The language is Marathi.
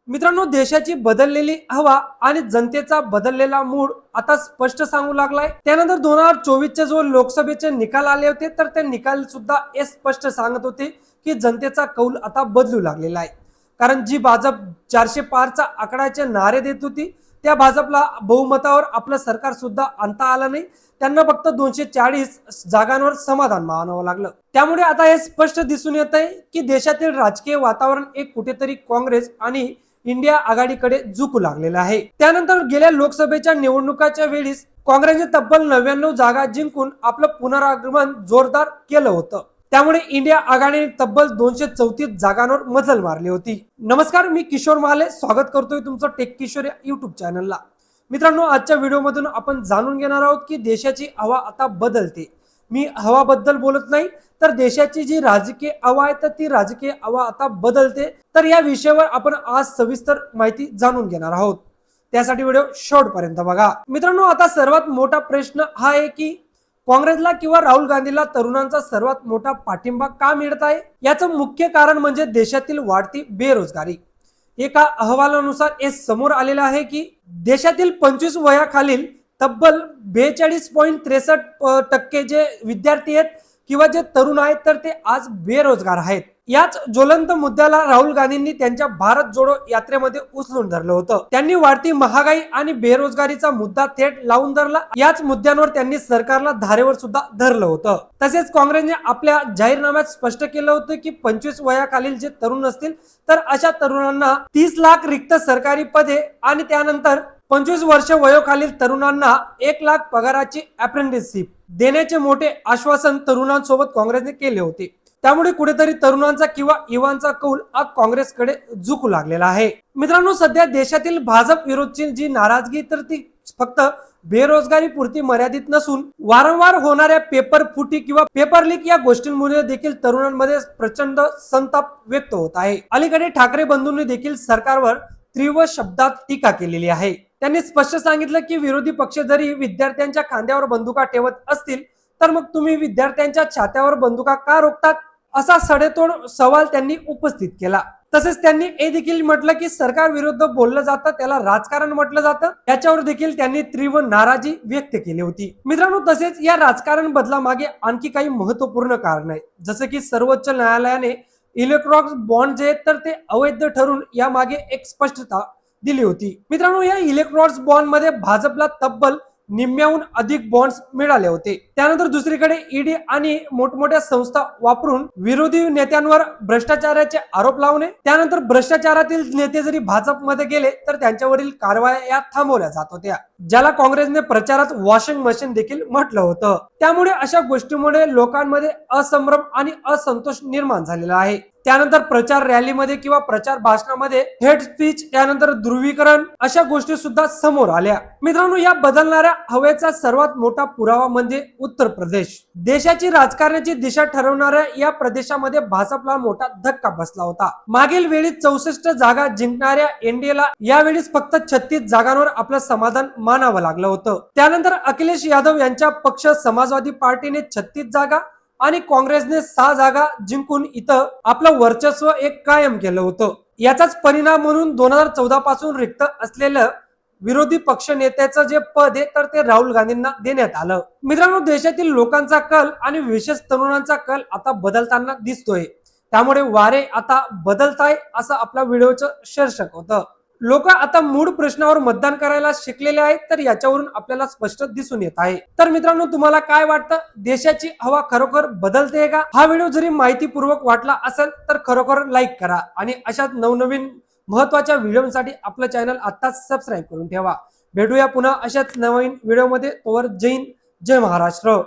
मित्रांनो, देशाची बदललेली हवा आणि जनतेचा बदललेला मूड आता स्पष्ट सांगू लागलाय। त्यानंतर 2024चे जो लोकसभेचे निकाल आले होते तर ते निकाल सुद्धा हे स्पष्ट सांगत होते की जनतेचा कौल आता बदलू लागलेला आहे। कारण जी भाजप 400 पारचा आकड्याचे नारे देत होती त्या भाजपला बहुमतावर आपलं सरकार सुद्धा आणता आलं नाही। त्यांना फक्त 240 जागांवर समाधान मानावं लागलं। त्यामुळे आता हे स्पष्ट दिसून येत आहे की देशातील राजकीय वातावरण एक कुठेतरी काँग्रेस आणि इंडिया आघाडीकडे झुकू लागलेला आहे। त्यानंतर गेल्या लोकसभेच्या निवडणुकाच्या वेळीस काँग्रेसने तब्बल 99 जागा जिंकून आपलं पुनरागमन जोरदार केलं होतं। त्यामुळे इंडिया आघाडीने तब्बल 234 जागांवर मजल मारली होती। नमस्कार, मी किशोर महाले स्वागत करतोय तुमचं टेक किशोर या युट्यूब चॅनलला। मित्रांनो, आजच्या व्हिडिओमधून आपण जाणून घेणार आहोत की देशाची हवा आता बदलते। मी हवाबद्दल बोलत नाही तर देशाची जी राजकीय हवा आहे तर ती राजकीय हवा आता बदलते। तर या विषयावर आपण आज सविस्तर माहिती जाणून घेणार आहोत। त्यासाठी व्हिडिओ शेवटपर्यंत बघा। मित्रांनो, आता सर्वात मोठा प्रश्न हा आहे की काँग्रेसला किंवा राहुल गांधीला तरुणांचा सर्वात मोठा पाठिंबा का मिळत आहे। याचं मुख्य कारण म्हणजे देशातील वाढती बेरोजगारी। एका अहवालानुसार हे समोर आलेलं आहे की देशातील 25 वयाखालील तब्बल 42.63% जे विद्यार्थी आहेत किंवा जे तरुण आहेत तर ते आज बेरोजगार आहेत। याच ज्वलंत मुद्द्याला राहुल गांधींनी त्यांच्या भारत जोडो यात्रेमध्ये उचलून धरलं होतं। त्यांनी वाढती महागाई आणि बेरोजगारीचा मुद्दा थेट लावून धरला। याच मुद्द्यांवर त्यांनी सरकारला धारेवर सुद्धा धरलं होतं। तसेच काँग्रेसने आपल्या जाहीरनाम्यात स्पष्ट केलं होतं की 25 वयाखालील जे तरुण असतील तर अशा तरुणांना 30 लाख रिक्त सरकारी पदे आणि त्यानंतर 25 वर्ष वयोखालील तरुणांना 1 लाख पगाराची अप्रेंटिसशिप देण्याचे मोठे आश्वासन तरुणांसोबत काँग्रेसने केले होते। त्यामुळे कुठेतरी तरुणांचा किंवा युवांचा कौल आज काँग्रेसकडे झुकू लागलेला आहे। मित्रांनो, सध्या देशातील भाजप विरोधची जी नाराजगी तर ती फक्त बेरोजगारी पुरती मर्यादित नसून वारंवार होणाऱ्या पेपर फुटी किंवा पेपर लीक या गोष्टींमुळे देखील तरुणांमध्ये प्रचंड संताप व्यक्त होत आहे। अलीकडे ठाकरे बंधूंनी देखील सरकारवर तीव्र शब्दात टीका केलेली आहे। त्यांनी स्पष्ट सांगितलं की विरोधी पक्ष जरी विद्यार्थ्यांच्या खांद्यावर बंदुका ठेवत असतील तर मग तुम्ही विद्यार्थ्यांच्या छात्यावर बंदुका का रोखतात, असा सडेतोड सवाल त्यांनी उपस्थित केला। तसेच त्यांनी हे देखील म्हटलं की सरकार विरुद्ध बोललं जातं त्याला राजकारण म्हटलं जातं। याच्यावर देखील त्यांनी तीव्र नाराजी व्यक्त केली होती। मित्रांनो, तसेच या राजकारण बदलामागे आणखी काही महत्त्वपूर्ण कारण आहे। जसं की सर्वोच्च न्यायालयाने इलेक्ट्रॉनिक बॉन्ड जे तर ते अवैध ठरून यामागे एक स्पष्टता दिली होती। मित्रांनो, या इलेक्ट्रॉनिक बॉन्ड मध्ये भाजपला तब्बल निम्म्याहून अधिक बॉन्ड्स मिळाले होते। त्यानंतर दुसरीकडे ईडी आणि मोठमोठ्या संस्था वापरून विरोधी नेत्यांवर भ्रष्टाचाराचे आरोप लावणे, त्यानंतर भ्रष्टाचारातील नेते जरी भाजपमध्ये गेले तर त्यांच्यावरील कारवाया या थांबवल्या जात होत्या, ज्याला काँग्रेसने प्रचारात वॉशिंग मशीन देखील म्हटलं होतं। त्यामुळे अशा गोष्टीमुळे लोकांमध्ये असंभ्रम आणि असंतोष निर्माण झालेला आहे। त्यानंतर प्रचार रॅलीमध्ये किंवा प्रचार भाषणामध्ये हेट स्पीच, त्यानंतर ध्रुवीकरण अशा गोष्टी सुद्धा समोर आल्या। मित्रांनो, या बदलणाऱ्या हवेचा सर्वात मोठा पुरावा म्हणजे उत्तर प्रदेश। देशाची राजकारणाची दिशा ठरवणाऱ्या या प्रदेशामध्ये भाजपला मोठा धक्का बसला होता। मागील वेळी 64 जागा जिंकणाऱ्या एनडीएला यावेळी फक्त 36 जागांवर आपलं समाधान मानावं लागलं होतं। त्यानंतर अखिलेश यादव यांच्या पक्ष समाजवादी पार्टीने 36 जागा आणि काँग्रेसने 6 जागा जिंकून इथं आपलं वर्चस्व एक कायम केलं होतं। याचाच परिणाम म्हणून 2014 पासून रिक्त असलेलं विरोधी पक्ष नेत्याचं जे पद आहे तर ते राहुल गांधींना देण्यात आलं। मित्रांनो, देशातील लोकांचा कल आणि विशेष तरुणांचा कल आता बदलताना दिसतोय। त्यामुळे वारे आता बदलताय असं आपल्या व्हिडिओचं शीर्षक होतं। लोक आता मूळ प्रश्नावर मतदान करायला शिकलेले आहेत तर याच्यावरून आपल्याला स्पष्ट दिसून येत आहे। तर मित्रांनो, तुम्हाला काय वाटतं, देशाची हवा खरोखर बदलते का? हा व्हिडिओ जरी माहितीपूर्वक वाटला असेल तर खरोखर लाईक करा आणि अशाच नवनवीन महत्त्वाच्या व्हिडिओसाठी आपलं चॅनल आताच सबस्क्राईब करून ठेवा। भेटूया पुन्हा अशाच नवीन व्हिडिओमध्ये। तोवर जय हिंद, जय महाराष्ट्र।